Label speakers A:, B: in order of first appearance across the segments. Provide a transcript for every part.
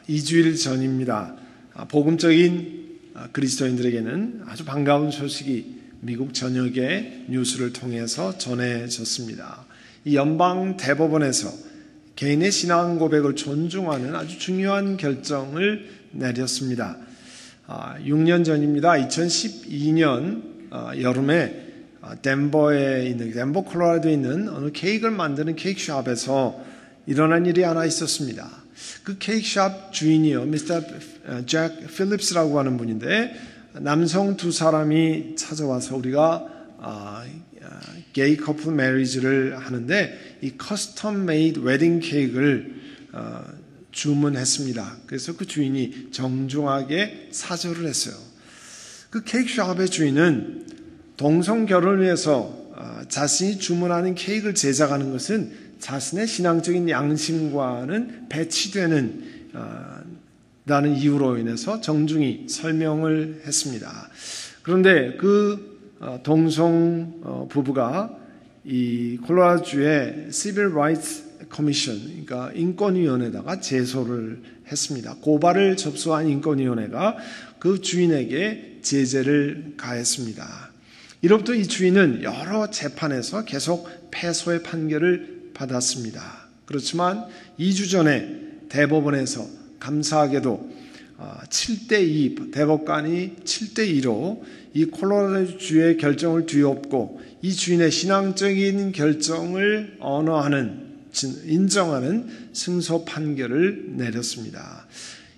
A: 2주일 전입니다. 복음적인 그리스도인들에게는 아주 반가운 소식이 미국 전역의 뉴스를 통해서 전해졌습니다. 이 연방 대법원에서 개인의 신앙 고백을 존중하는 아주 중요한 결정을 내렸습니다. 6년 전입니다. 2012년 여름에 덴버 콜로라도에 있는 어느 케이크를 만드는 케이크숍에서 일어난 일이 하나 있었습니다. 그 케이크숍 주인이요, 미스터 잭 필립스라고 하는 분인데, 남성 두 사람이 찾아와서 우리가 게이 커플 메리지를 하는데 이 커스텀 메이드 웨딩 케이크를 주문했습니다. 그래서 그 주인이 정중하게 사절을 했어요. 그 케이크숍의 주인은 동성 결혼을 위해서 자신이 주문하는 케이크를 제작하는 것은 자신의 신앙적인 양심과는 배치되는 라는 이유로 인해서 정중히 설명을 했습니다. 그런데 그 동성 부부가 이 콜로라도주의 Civil Rights Commission, 그러니까 인권위원회에다가 제소를 했습니다. 고발을 접수한 인권위원회가 그 주인에게 제재를 가했습니다. 이로부터 이 주인은 여러 재판에서 계속 패소의 판결을 받았습니다. 그렇지만 2주 전에 대법원에서 감사하게도 7대2, 대법관이 7대2로 이 콜로라도주의 결정을 뒤엎고 이 주인의 신앙적인 결정을 인정하는 승소 판결을 내렸습니다.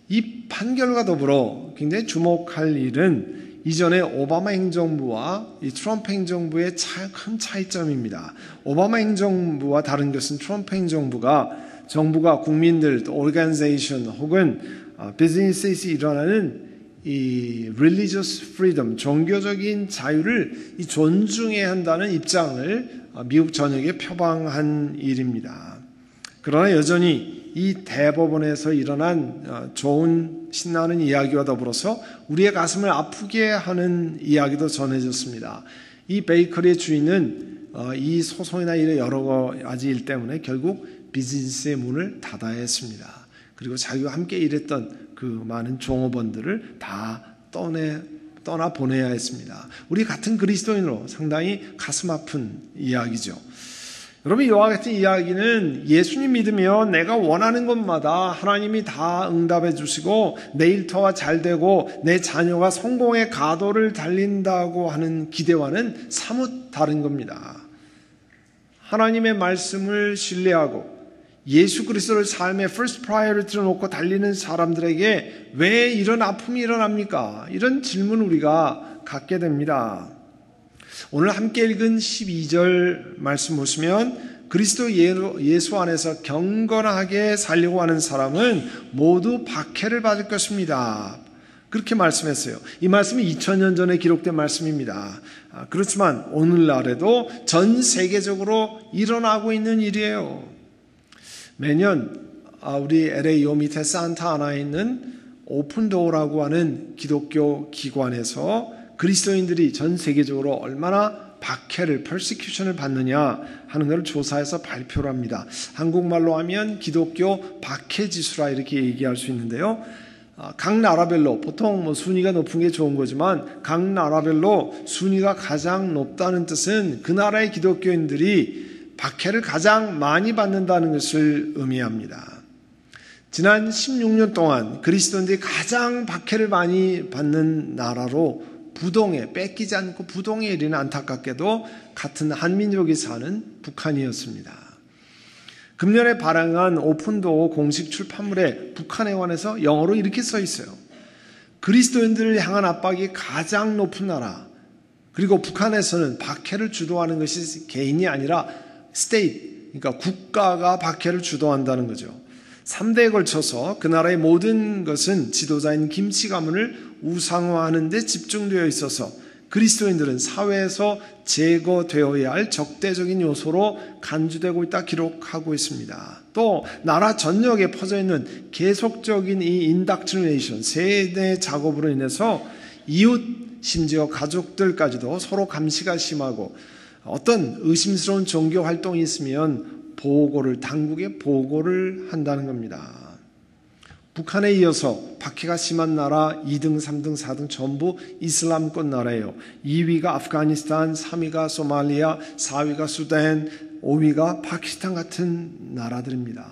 A: 이 판결과 더불어 굉장히 주목할 일은 이전에 오바마 행정부와 이 트럼프 행정부의 큰 차이점입니다. 오바마 행정부와 다른 것은 트럼프 행정부가 정부가 국민들, 또 오르가니제이션 혹은 비즈니스에서 일어나는 이 religious freedom, 종교적인 자유를 존중해야 한다는 입장을 미국 전역에 표방한 일입니다. 그러나 여전히 이 대법원에서 일어난 좋은 신나는 이야기와 더불어서 우리의 가슴을 아프게 하는 이야기도 전해졌습니다. 이 베이커리의 주인은 이 소송이나 이런 여러 가지 일 때문에 결국 비즈니스의 문을 닫아야 했습니다. 그리고 자기와 함께 일했던 그 많은 종업원들을 다 떠나 보내야 했습니다. 우리 같은 그리스도인으로 상당히 가슴 아픈 이야기죠. 여러분, 이와 같은 이야기는 예수님 믿으면 내가 원하는 것마다 하나님이 다 응답해 주시고 내 일터가 잘 되고 내 자녀가 성공의 가도를 달린다고 하는 기대와는 사뭇 다른 겁니다. 하나님의 말씀을 신뢰하고 예수 그리스도를 삶의 first priority로 놓고 달리는 사람들에게 왜 이런 아픔이 일어납니까? 이런 질문 우리가 갖게 됩니다. 오늘 함께 읽은 12절 말씀 보시면 그리스도 예수 안에서 경건하게 살려고 하는 사람은 모두 박해를 받을 것입니다. 그렇게 말씀했어요. 이 말씀이 2000년 전에 기록된 말씀입니다. 그렇지만 오늘날에도 전 세계적으로 일어나고 있는 일이에요. 매년 우리 LA 요 밑에 산타아나에 있는 오픈도어라고 하는 기독교 기관에서 그리스도인들이 전 세계적으로 얼마나 박해를, persecution을 받느냐 하는 것을 조사해서 발표를 합니다. 한국말로 하면 기독교 박해지수라 이렇게 얘기할 수 있는데요. 각 나라별로 보통 순위가 높은 게 좋은 거지만 각 나라별로 순위가 가장 높다는 뜻은 그 나라의 기독교인들이 박해를 가장 많이 받는다는 것을 의미합니다. 지난 16년 동안 그리스도인들이 가장 박해를 많이 받는 나라로 뺏기지 않고 부동에 이르는 안타깝게도 같은 한민족이 사는 북한이었습니다. 금년에 발행한 오픈도어 공식 출판물에 북한에 관해서 영어로 이렇게 써 있어요. 그리스도인들을 향한 압박이 가장 높은 나라, 그리고 북한에서는 박해를 주도하는 것이 개인이 아니라 state, 그러니까 국가가 박해를 주도한다는 거죠. 3대에 걸쳐서 그 나라의 모든 것은 지도자인 김씨 가문을 우상화하는 데 집중되어 있어서 그리스도인들은 사회에서 제거되어야 할 적대적인 요소로 간주되고 있다 기록하고 있습니다. 또 나라 전역에 퍼져 있는 계속적인 이 인닥트리네이션, 세대 작업으로 인해서 이웃, 심지어 가족들까지도 서로 감시가 심하고 어떤 의심스러운 종교 활동이 있으면 당국에 보고를 한다는 겁니다. 북한에 이어서 박해가 심한 나라 2등, 3등, 4등 전부 이슬람권 나라예요. 2위가 아프가니스탄, 3위가 소말리아, 4위가 수단, 5위가 파키스탄 같은 나라들입니다.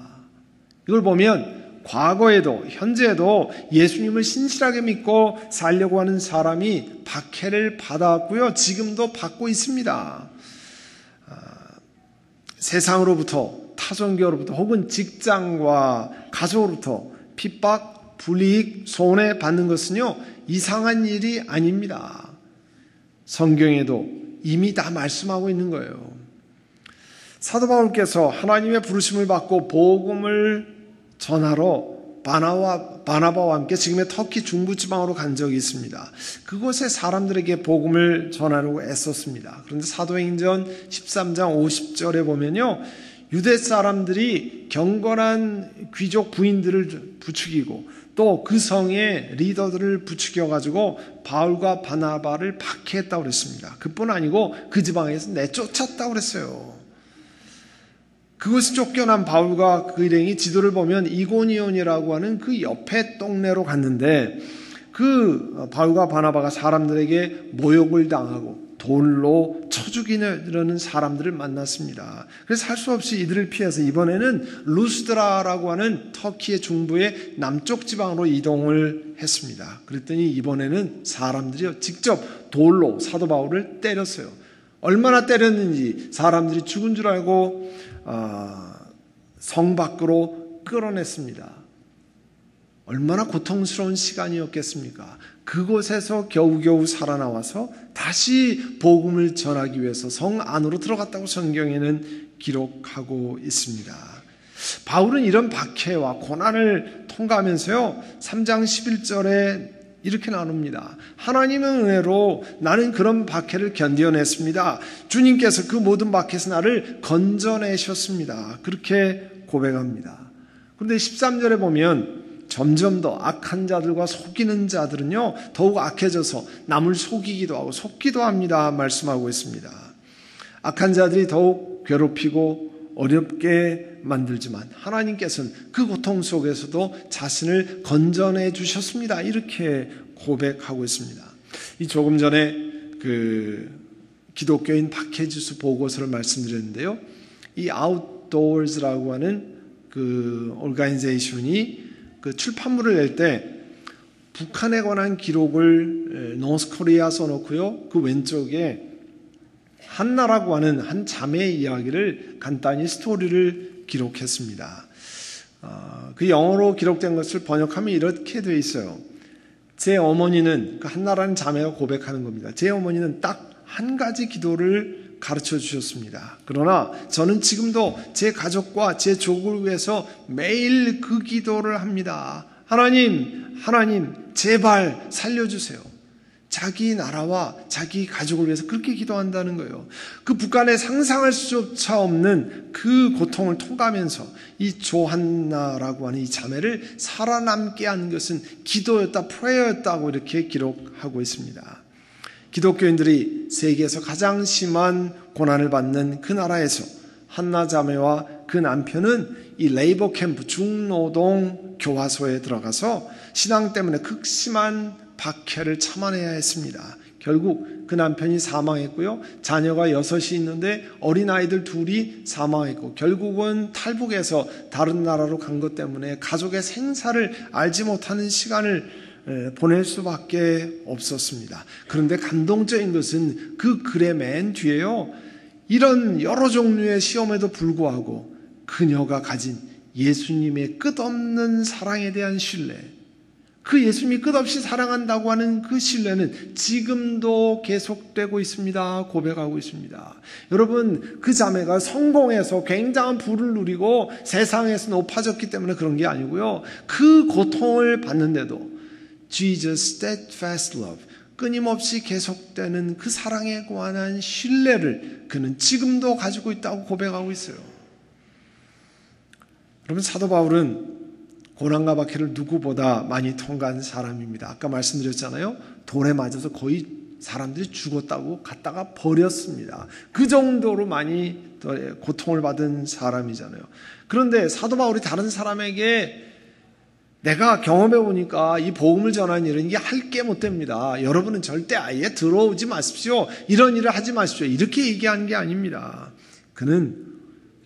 A: 이걸 보면 과거에도 현재에도 예수님을 신실하게 믿고 살려고 하는 사람이 박해를 받아왔고요. 지금도 받고 있습니다. 세상으로부터, 타종교로부터 혹은 직장과 가족으로부터 핍박, 불이익, 손해받는 것은요, 이상한 일이 아닙니다. 성경에도 이미 다 말씀하고 있는 거예요. 사도 바울께서 하나님의 부르심을 받고 복음을 전하러 바나바와 함께 지금의 터키 중부지방으로 간 적이 있습니다. 그곳에 사람들에게 복음을 전하려고 애썼습니다. 그런데 사도행전 13장 50절에 보면요, 유대 사람들이 경건한 귀족 부인들을 부추기고 또 그 성의 리더들을 부추겨가지고 바울과 바나바를 박해했다고 그랬습니다. 그뿐 아니고 그 지방에서 내쫓았다고 그랬어요. 그곳에 쫓겨난 바울과 그 일행이 지도를 보면 이고니온이라고 하는 그 옆에 동네로 갔는데 그 바울과 바나바가 사람들에게 모욕을 당하고 돌로 쳐 죽이려는 사람들을 만났습니다. 그래서 할 수 없이 이들을 피해서 이번에는 루스드라라고 하는 터키의 중부의 남쪽 지방으로 이동을 했습니다. 그랬더니 이번에는 사람들이 직접 돌로 사도 바울을 때렸어요. 얼마나 때렸는지 사람들이 죽은 줄 알고 성 밖으로 끌어냈습니다. 얼마나 고통스러운 시간이었겠습니까? 그곳에서 겨우겨우 살아나와서 다시 복음을 전하기 위해서 성 안으로 들어갔다고 성경에는 기록하고 있습니다. 바울은 이런 박해와 고난을 통과하면서요, 3장 11절에 이렇게 나눕니다. 하나님의 은혜로 나는 그런 박해를 견뎌냈습니다. 주님께서 그 모든 박해에서 나를 건져내셨습니다. 그렇게 고백합니다. 그런데 13절에 보면 점점 더 악한 자들과 속이는 자들은요, 더욱 악해져서 남을 속이기도 하고 속기도 합니다. 말씀하고 있습니다. 악한 자들이 더욱 괴롭히고 어렵게 만들지만 하나님께서는 그 고통 속에서도 자신을 건져내 주셨습니다. 이렇게 고백하고 있습니다. 이 조금 전에 그 기독교인 박해지수 보고서를 말씀드렸는데요. 이 아웃도어즈라고 하는 그 오르가니제이션이 그 출판물을 낼 때 북한에 관한 기록을 노스코리아 써놓고요. 그 왼쪽에 한나라고 하는 한 자매의 이야기를 간단히 스토리를 기록했습니다. 그 영어로 기록된 것을 번역하면 이렇게 되어 있어요. 제 어머니는, 그 한나라는 자매가 고백하는 겁니다. 제 어머니는 딱 한 가지 기도를 가르쳐 주셨습니다. 그러나 저는 지금도 제 가족과 제 족을 위해서 매일 그 기도를 합니다. 하나님, 제발 살려주세요. 자기 나라와 자기 가족을 위해서 그렇게 기도한다는 거예요. 그 북한에 상상할 수조차 없는 그 고통을 통과하면서 이 조한나라고 하는 이 자매를 살아남게 한 것은 기도였다, 프레이어였다고 이렇게 기록하고 있습니다. 기독교인들이 세계에서 가장 심한 고난을 받는 그 나라에서 한나 자매와 그 남편은 이 레이버 캠프 중노동 교화소에 들어가서 신앙 때문에 극심한 박해를 참아내야 했습니다. 결국 그 남편이 사망했고요. 자녀가 6이 있는데 어린아이들 2이 사망했고 결국은 탈북해서 다른 나라로 간 것 때문에 가족의 생사를 알지 못하는 시간을 보낼 수밖에 없었습니다. 그런데 감동적인 것은 그 글의 맨 뒤에요. 이런 여러 종류의 시험에도 불구하고 그녀가 가진 예수님의 끝없는 사랑에 대한 신뢰, 그 예수님이 끝없이 사랑한다고 하는 그 신뢰는 지금도 계속되고 있습니다. 고백하고 있습니다. 여러분, 그 자매가 성공해서 굉장한 부를 누리고 세상에서 높아졌기 때문에 그런 게 아니고요. 그 고통을 받는데도 Jesus' steadfast love, 끊임없이 계속되는 그 사랑에 관한 신뢰를 그는 지금도 가지고 있다고 고백하고 있어요. 여러분, 사도 바울은 고난과 박해를 누구보다 많이 통과한 사람입니다. 아까 말씀드렸잖아요. 돌에 맞아서 거의 사람들이 죽었다고 갖다가 버렸습니다. 그 정도로 많이 고통을 받은 사람이잖아요. 그런데 사도 바울이 다른 사람에게 내가 경험해 보니까 이 복음을 전하는 일은 이게 할 게 못 됩니다. 여러분은 절대 아예 들어오지 마십시오. 이런 일을 하지 마십시오. 이렇게 얘기한 게 아닙니다. 그는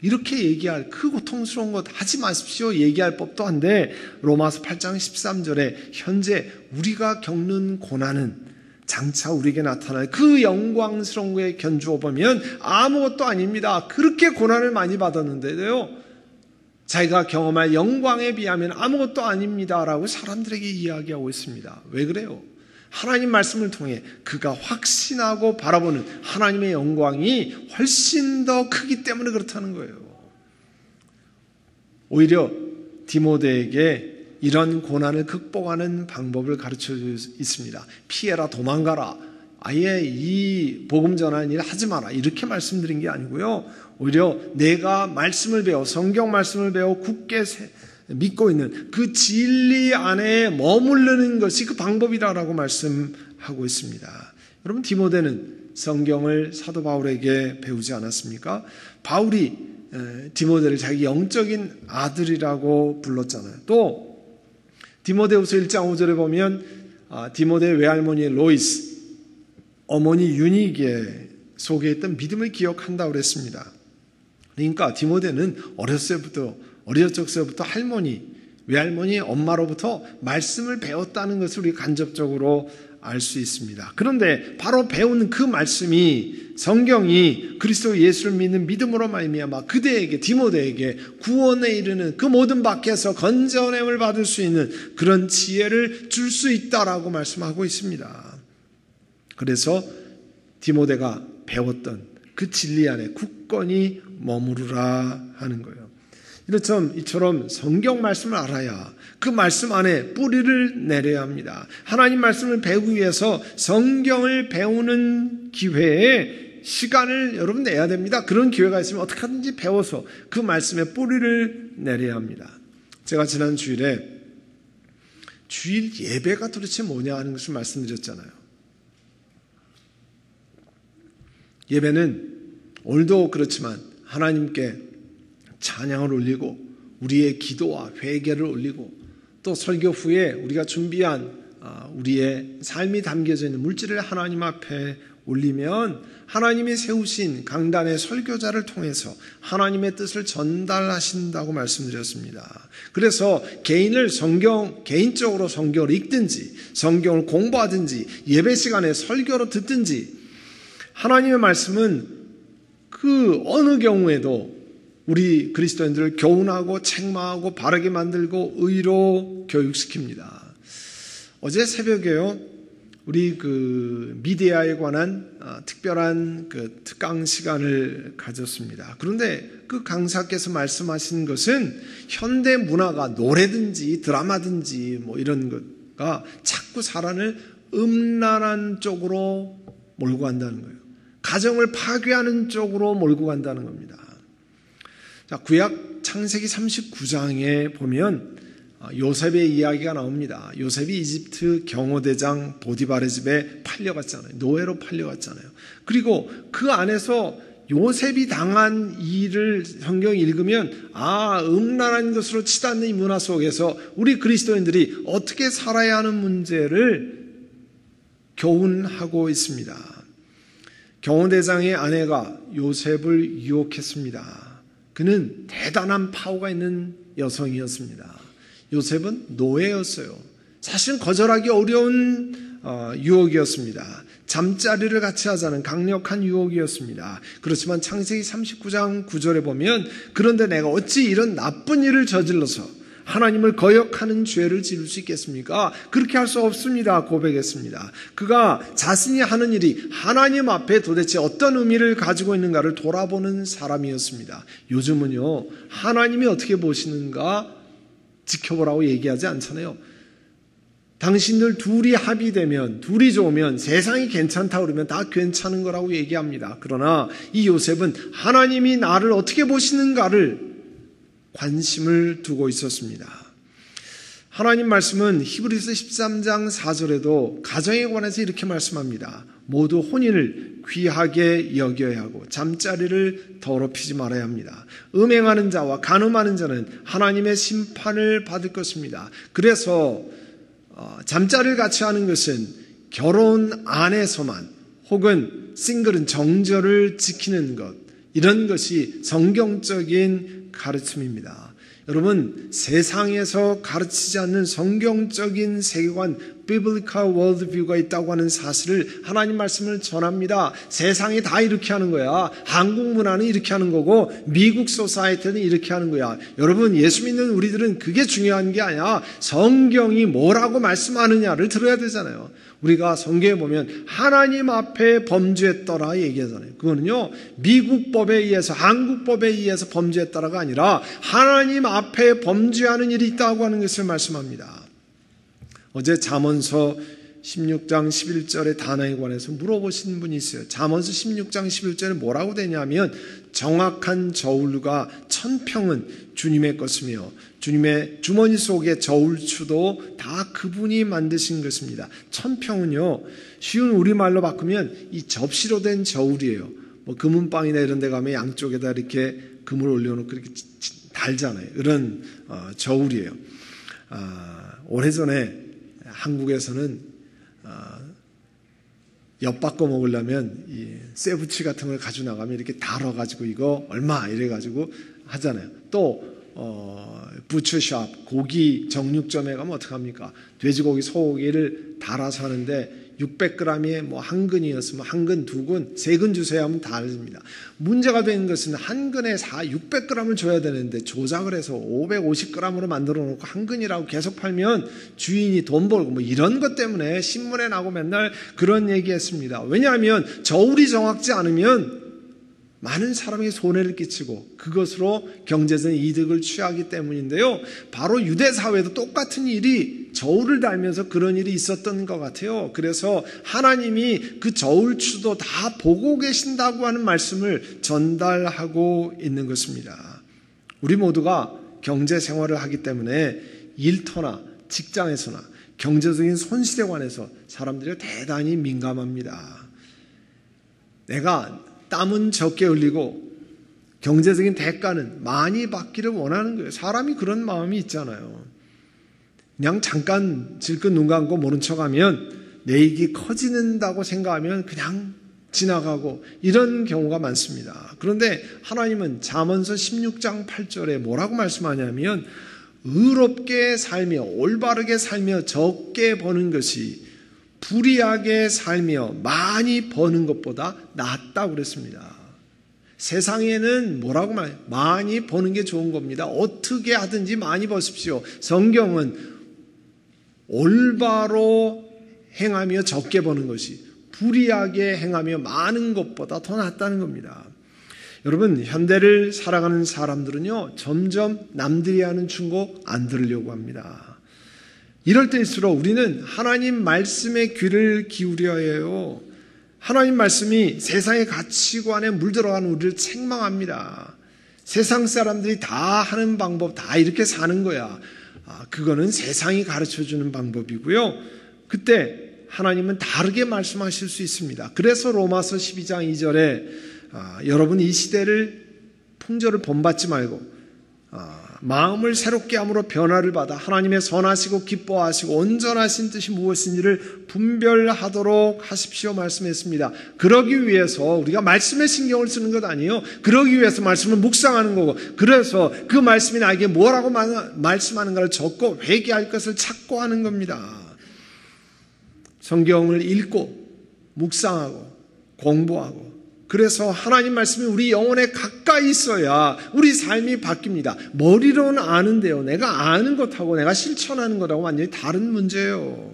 A: 이렇게 얘기할 그 고통스러운 것 하지 마십시오. 얘기할 법도 한데 로마서 8장 13절에 현재 우리가 겪는 고난은 장차 우리에게 나타날 그 영광스러운 거에 견주어 보면 아무것도 아닙니다. 그렇게 고난을 많이 받았는데도요. 자기가 경험할 영광에 비하면 아무것도 아닙니다라고 사람들에게 이야기하고 있습니다. 왜 그래요? 하나님 말씀을 통해 그가 확신하고 바라보는 하나님의 영광이 훨씬 더 크기 때문에 그렇다는 거예요. 오히려 디모데에게 이런 고난을 극복하는 방법을 가르쳐 있습니다. 피해라, 도망가라. 아예 이 복음 전하는 일 하지 마라. 이렇게 말씀드린 게 아니고요. 오히려 내가 말씀을 배워, 성경 말씀을 배워 굳게 믿고 있는 그 진리 안에 머무르는 것이 그 방법이다라고 말씀하고 있습니다. 여러분, 디모데는 성경을 사도 바울에게 배우지 않았습니까? 바울이 디모데를 자기 영적인 아들이라고 불렀잖아요. 또 디모데후서 1장 5절에 보면 디모데의 외할머니 로이스, 어머니 유니게 속에 있던 믿음을 기억한다고 그랬습니다. 그러니까 디모데는 어렸을 적서부터 할머니, 외할머니, 엄마로부터 말씀을 배웠다는 것을 우리가 간접적으로 알 수 있습니다. 그런데 바로 배우는 그 말씀이, 성경이 그리스도 예수를 믿는 믿음으로 말미암아 그대에게, 디모데에게 구원에 이르는 그 모든 밖에서 건져냄을 받을 수 있는 그런 지혜를 줄 수 있다라고 말씀하고 있습니다. 그래서 디모데가 배웠던 그 진리 안에 굳건히 머무르라 하는 거예요. 이처럼 성경 말씀을 알아야 그 말씀 안에 뿌리를 내려야 합니다. 하나님 말씀을 배우기 위해서 성경을 배우는 기회에 시간을 여러분 내야 됩니다. 그런 기회가 있으면 어떻게 하든지 배워서 그 말씀에 뿌리를 내려야 합니다. 제가 지난 주일에 주일 예배가 도대체 뭐냐 하는 것을 말씀드렸잖아요. 예배는 오늘도 그렇지만 하나님께 찬양을 올리고 우리의 기도와 회개를 올리고 또 설교 후에 우리가 준비한 우리의 삶이 담겨져 있는 물질을 하나님 앞에 올리면 하나님이 세우신 강단의 설교자를 통해서 하나님의 뜻을 전달하신다고 말씀드렸습니다. 그래서 개인적으로 성경을 읽든지 성경을 공부하든지 예배 시간에 설교로 듣든지 하나님의 말씀은 그 어느 경우에도 우리 그리스도인들을 교훈하고 책망하고 바르게 만들고 의로 교육시킵니다. 어제 새벽에요, 우리 미디어에 관한 특별한 특강 시간을 가졌습니다. 그런데 그 강사께서 말씀하신 것은 현대 문화가 노래든지 드라마든지 뭐 이런 것가 자꾸 사람을 음란한 쪽으로 몰고 간다는 거예요. 가정을 파괴하는 쪽으로 몰고 간다는 겁니다. 자, 구약 창세기 39장에 보면 요셉의 이야기가 나옵니다. 요셉이 이집트 경호대장 보디발의 집에 팔려갔잖아요. 노예로 팔려갔잖아요. 그리고 그 안에서 요셉이 당한 일을 성경 읽으면 음란한 것으로 치닫는 이 문화 속에서 우리 그리스도인들이 어떻게 살아야 하는 문제를 교훈하고 있습니다. 경호대장의 아내가 요셉을 유혹했습니다. 그는 대단한 파워가 있는 여성이었습니다. 요셉은 노예였어요. 사실은 거절하기 어려운 유혹이었습니다. 잠자리를 같이 하자는 강력한 유혹이었습니다. 그렇지만 창세기 39장 9절에 보면 그런데 내가 어찌 이런 나쁜 일을 저질러서 하나님을 거역하는 죄를 지을 수 있겠습니까? 그렇게 할 수 없습니다. 고백했습니다. 그가 자신이 하는 일이 하나님 앞에 도대체 어떤 의미를 가지고 있는가를 돌아보는 사람이었습니다. 요즘은요, 하나님이 어떻게 보시는가 지켜보라고 얘기하지 않잖아요. 당신들 둘이 합의되면, 둘이 좋으면, 세상이 괜찮다고 그러면 다 괜찮은 거라고 얘기합니다. 그러나 이 요셉은 하나님이 나를 어떻게 보시는가를 관심을 두고 있었습니다. 하나님 말씀은 히브리서 13장 4절에도 가정에 관해서 이렇게 말씀합니다. 모두 혼인을 귀하게 여겨야 하고 잠자리를 더럽히지 말아야 합니다. 음행하는 자와 간음하는 자는 하나님의 심판을 받을 것입니다. 그래서 잠자리를 같이 하는 것은 결혼 안에서만 혹은 싱글은 정절을 지키는 것, 이런 것이 성경적인 가르침입니다. 여러분, 세상에서 가르치지 않는 성경적인 세계관, biblical worldview가 있다고 하는 사실을 하나님 말씀을 전합니다. 세상이 다 이렇게 하는 거야. 한국 문화는 이렇게 하는 거고 미국 소사이티는 이렇게 하는 거야. 여러분, 예수 믿는 우리들은 그게 중요한 게 아니야. 성경이 뭐라고 말씀하느냐를 들어야 되잖아요. 우리가 성경에 보면 하나님 앞에 범죄했더라 얘기하잖아요. 그거는요, 미국 법에 의해서, 한국 법에 의해서 범죄했더라가 아니라 하나님 앞에 범죄하는 일이 있다고 하는 것을 말씀합니다. 어제 잠언서 16장 11절의 단어에 관해서 물어보신 분이 있어요. 잠언서 16장 11절에 뭐라고 되냐면 정확한 저울과 천평은 주님의 것이며 주님의 주머니 속의 저울추도 다 그분이 만드신 것입니다. 천평은요, 쉬운 우리말로 바꾸면 이 접시로 된 저울이에요. 뭐 금은방이나 이런 데 가면 양쪽에다 이렇게 금을 올려놓고 이렇게 달잖아요. 이런 저울이에요. 오래전에 한국에서는 엿 바꿔 먹으려면 이 쇠부치 같은 걸 가지고 나가면 이렇게 달아가지고 이거 얼마 이래가지고 하잖아요. 또 부처샵 고기 정육점에 가면 어떡합니까? 돼지고기 소고기를 달아서 하는데 600g에 뭐 한 근이었으면 한 근, 두 근, 세 근 주세요 하면 다 알립니다. 문제가 되는 것은 한 근에 600g을 줘야 되는데 조작을 해서 550g으로 만들어 놓고 한 근이라고 계속 팔면 주인이 돈 벌고 뭐 이런 것 때문에 신문에 나고 맨날 그런 얘기했습니다. 왜냐하면 저울이 정확지 않으면 많은 사람에게 손해를 끼치고 그것으로 경제적인 이득을 취하기 때문인데요. 바로 유대 사회도 똑같은 일이 저울을 달면서 그런 일이 있었던 것 같아요. 그래서 하나님이 그 저울추도 다 보고 계신다고 하는 말씀을 전달하고 있는 것입니다. 우리 모두가 경제 생활을 하기 때문에 일터나 직장에서나 경제적인 손실에 관해서 사람들이 대단히 민감합니다. 내가 땀은 적게 흘리고 경제적인 대가는 많이 받기를 원하는 거예요. 사람이 그런 마음이 있잖아요. 그냥 잠깐 질끈 눈 감고 모른 척하면 내 이익이 커진다고 생각하면 그냥 지나가고 이런 경우가 많습니다. 그런데 하나님은 잠언서 16장 8절에 뭐라고 말씀하냐면 의롭게 살며 올바르게 살며 적게 버는 것이 불의하게 살며 많이 버는 것보다 낫다고 그랬습니다. 세상에는 뭐라고 말해요? 많이 버는 게 좋은 겁니다. 어떻게 하든지 많이 버십시오. 성경은 올바로 행하며 적게 버는 것이 불의하게 행하며 많은 것보다 더 낫다는 겁니다. 여러분, 현대를 살아가는 사람들은요, 점점 남들이 하는 충고 안 들으려고 합니다. 이럴 때일수록 우리는 하나님 말씀에 귀를 기울여야 해요. 하나님 말씀이 세상의 가치관에 물들어가는 우리를 책망합니다. 세상 사람들이 다 하는 방법, 다 이렇게 사는 거야. 그거는 세상이 가르쳐주는 방법이고요. 그때 하나님은 다르게 말씀하실 수 있습니다. 그래서 로마서 12장 2절에 여러분 이 시대를 풍조를 본받지 말고 마음을 새롭게 함으로 변화를 받아 하나님의 선하시고 기뻐하시고 온전하신 뜻이 무엇인지를 분별하도록 하십시오 말씀했습니다. 그러기 위해서 우리가 말씀에 신경을 쓰는 것 아니에요. 그러기 위해서 말씀을 묵상하는 거고, 그래서 그 말씀이 나에게 뭐라고 말씀하는가를 적고 회개할 것을 찾고 하는 겁니다. 성경을 읽고 묵상하고 공부하고, 그래서 하나님 말씀이 우리 영혼에 가까이 있어야 우리 삶이 바뀝니다. 머리로는 아는데요, 내가 아는 것하고 내가 실천하는 것하고 완전히 다른 문제예요.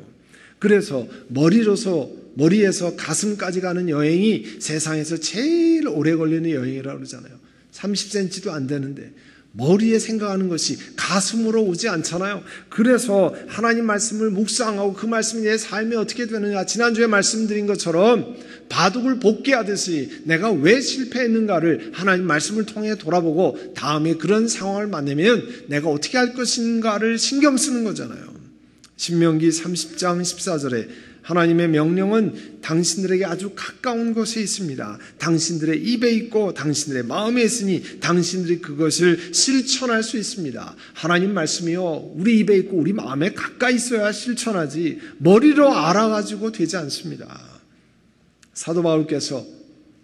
A: 그래서 머리에서 가슴까지 가는 여행이 세상에서 제일 오래 걸리는 여행이라고 그러잖아요. 30cm도 안 되는데 머리에 생각하는 것이 가슴으로 오지 않잖아요. 그래서 하나님 말씀을 묵상하고 그 말씀이 내 삶에 어떻게 되느냐, 지난주에 말씀드린 것처럼 바둑을 복귀하듯이 내가 왜 실패했는가를 하나님 말씀을 통해 돌아보고 다음에 그런 상황을 만나면 내가 어떻게 할 것인가를 신경 쓰는 거잖아요. 신명기 30장 14절에 하나님의 명령은 당신들에게 아주 가까운 곳에 있습니다. 당신들의 입에 있고 당신들의 마음에 있으니 당신들이 그것을 실천할 수 있습니다. 하나님 말씀이요, 우리 입에 있고 우리 마음에 가까이 있어야 실천하지 머리로 알아가지고 되지 않습니다. 사도 바울께서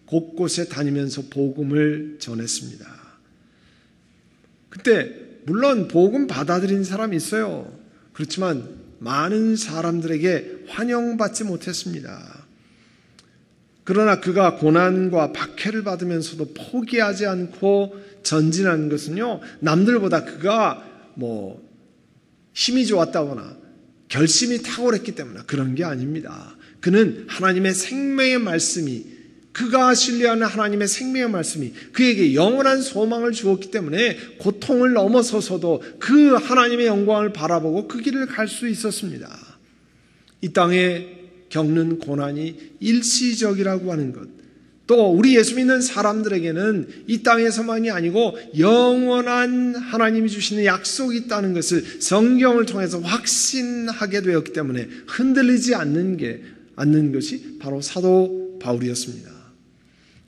A: 곳곳에 다니면서 복음을 전했습니다. 그때 물론 복음 받아들인 사람이 있어요. 그렇지만 많은 사람들에게 환영받지 못했습니다. 그러나 그가 고난과 박해를 받으면서도 포기하지 않고 전진한 것은요, 남들보다 그가 힘이 좋았다거나 결심이 탁월했기 때문에 그런 게 아닙니다. 그는 하나님의 생명의 말씀이, 그가 신뢰하는 하나님의 생명의 말씀이 그에게 영원한 소망을 주었기 때문에 고통을 넘어서서도 그 하나님의 영광을 바라보고 그 길을 갈 수 있었습니다. 이 땅에 겪는 고난이 일시적이라고 하는 것, 또 우리 예수 믿는 사람들에게는 이 땅에서만이 아니고 영원한 하나님이 주시는 약속이 있다는 것을 성경을 통해서 확신하게 되었기 때문에 흔들리지 않는 것이 바로 사도 바울이었습니다.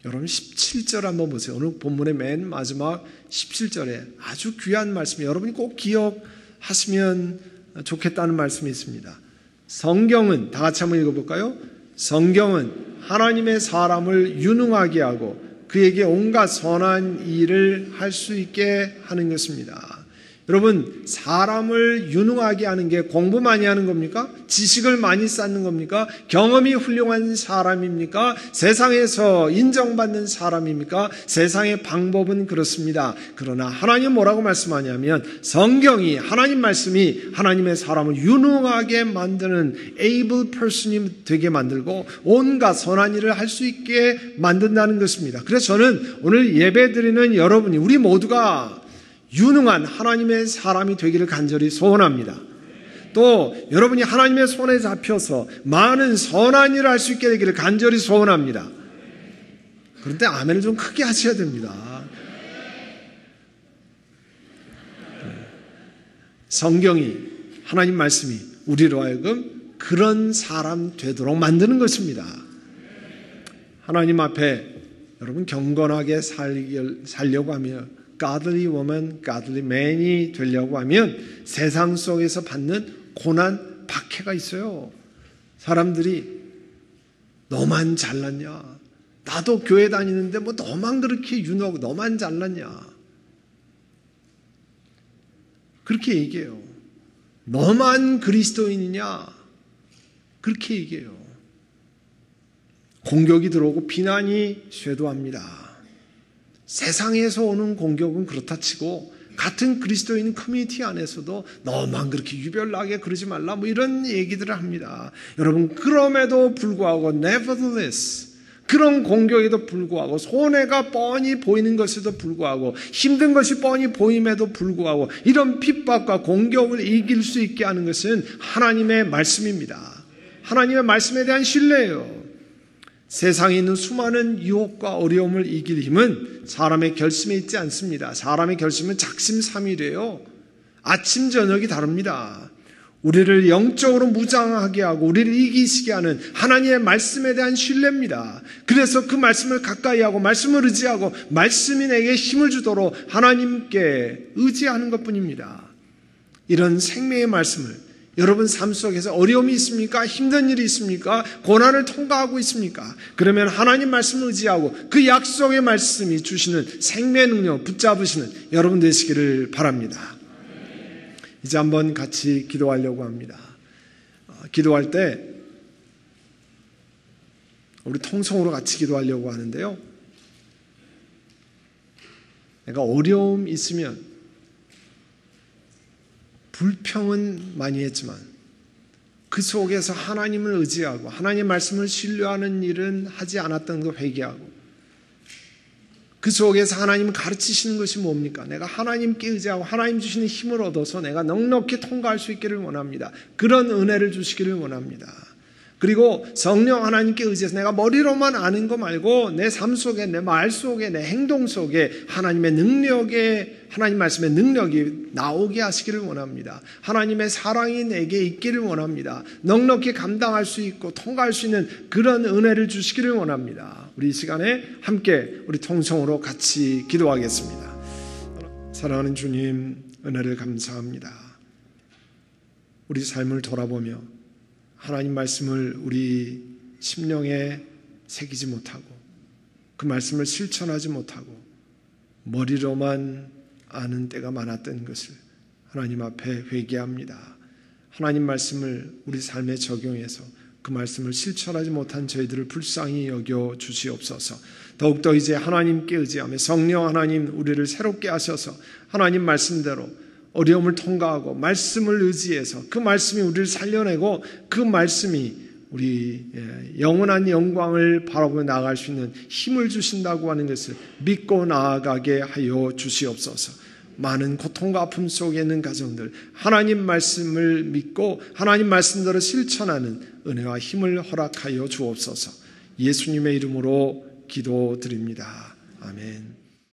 A: 여러분 17절 한번 보세요. 오늘 본문의 맨 마지막 17절에 아주 귀한 말씀이 여러분이 꼭 기억하시면 좋겠다는 말씀이 있습니다. 성경은, 다 같이 한번 읽어볼까요? 성경은 하나님의 사람을 유능하게 하고 그에게 온갖 선한 일을 할 수 있게 하는 것입니다. 여러분, 사람을 유능하게 하는 게 공부 많이 하는 겁니까? 지식을 많이 쌓는 겁니까? 경험이 훌륭한 사람입니까? 세상에서 인정받는 사람입니까? 세상의 방법은 그렇습니다. 그러나 하나님 뭐라고 말씀하냐면 성경이, 하나님 말씀이 하나님의 사람을 유능하게 만드는 able person이 되게 만들고 온갖 선한 일을 할 수 있게 만든다는 것입니다. 그래서 저는 오늘 예배드리는 여러분이, 우리 모두가 유능한 하나님의 사람이 되기를 간절히 소원합니다. 또 여러분이 하나님의 손에 잡혀서 많은 선한 일을 할 수 있게 되기를 간절히 소원합니다. 그런데 아멘을 좀 크게 하셔야 됩니다. 성경이, 하나님 말씀이 우리로 하여금 그런 사람 되도록 만드는 것입니다. 하나님 앞에 여러분 경건하게 살려고 하며 godly woman, godly man이 되려고 하면 세상 속에서 받는 고난, 박해가 있어요. 사람들이 너만 잘났냐? 나도 교회 다니는데 뭐 너만 그렇게 유능하고 너만 잘났냐? 그렇게 얘기해요. 너만 그리스도인이냐? 그렇게 얘기해요. 공격이 들어오고 비난이 쇄도합니다. 세상에서 오는 공격은 그렇다 치고 같은 그리스도인 커뮤니티 안에서도 너만 그렇게 유별나게 그러지 말라 뭐 이런 얘기들을 합니다. 여러분, 그럼에도 불구하고 nevertheless, 그런 공격에도 불구하고 손해가 뻔히 보이는 것에도 불구하고 힘든 것이 뻔히 보임에도 불구하고 이런 핍박과 공격을 이길 수 있게 하는 것은 하나님의 말씀입니다. 하나님의 말씀에 대한 신뢰예요. 세상에 있는 수많은 유혹과 어려움을 이길 힘은 사람의 결심에 있지 않습니다. 사람의 결심은 작심삼일이에요. 아침 저녁이 다릅니다. 우리를 영적으로 무장하게 하고 우리를 이기시게 하는 하나님의 말씀에 대한 신뢰입니다. 그래서 그 말씀을 가까이 하고 말씀을 의지하고 말씀이 내게 힘을 주도록 하나님께 의지하는 것뿐입니다. 이런 생명의 말씀을 여러분 삶 속에서 어려움이 있습니까? 힘든 일이 있습니까? 고난을 통과하고 있습니까? 그러면 하나님 말씀을 의지하고 그 약속의 말씀이 주시는 생명의 능력 붙잡으시는 여러분 되시기를 바랍니다. 이제 한번 같이 기도하려고 합니다. 기도할 때 우리 통성으로 같이 기도하려고 하는데요. 내가 어려움 있으면 불평은 많이 했지만 그 속에서 하나님을 의지하고 하나님의 말씀을 신뢰하는 일은 하지 않았던 거 회개하고 그 속에서 하나님 가르치시는 것이 뭡니까? 내가 하나님께 의지하고 하나님 주시는 힘을 얻어서 내가 넉넉히 통과할 수 있기를 원합니다. 그런 은혜를 주시기를 원합니다. 그리고 성령 하나님께 의지해서 내가 머리로만 아는 거 말고 내 삶 속에, 내 말 속에, 내 행동 속에 하나님의 능력에, 하나님 말씀의 능력이 나오게 하시기를 원합니다. 하나님의 사랑이 내게 있기를 원합니다. 넉넉히 감당할 수 있고 통과할 수 있는 그런 은혜를 주시기를 원합니다. 우리 이 시간에 함께 우리 통성으로 같이 기도하겠습니다. 사랑하는 주님, 은혜를 감사합니다. 우리 삶을 돌아보며 하나님 말씀을 우리 심령에 새기지 못하고 그 말씀을 실천하지 못하고 머리로만 아는 때가 많았던 것을 하나님 앞에 회개합니다. 하나님 말씀을 우리 삶에 적용해서 그 말씀을 실천하지 못한 저희들을 불쌍히 여겨 주시옵소서. 더욱더 이제 하나님께 의지하며 성령 하나님 우리를 새롭게 하셔서 하나님 말씀대로 어려움을 통과하고 말씀을 의지해서 그 말씀이 우리를 살려내고 그 말씀이 우리 영원한 영광을 바라보며 나아갈 수 있는 힘을 주신다고 하는 것을 믿고 나아가게 하여 주시옵소서. 많은 고통과 아픔 속에 있는 가정들 하나님 말씀을 믿고 하나님 말씀대로 실천하는 은혜와 힘을 허락하여 주옵소서. 예수님의 이름으로 기도드립니다. 아멘.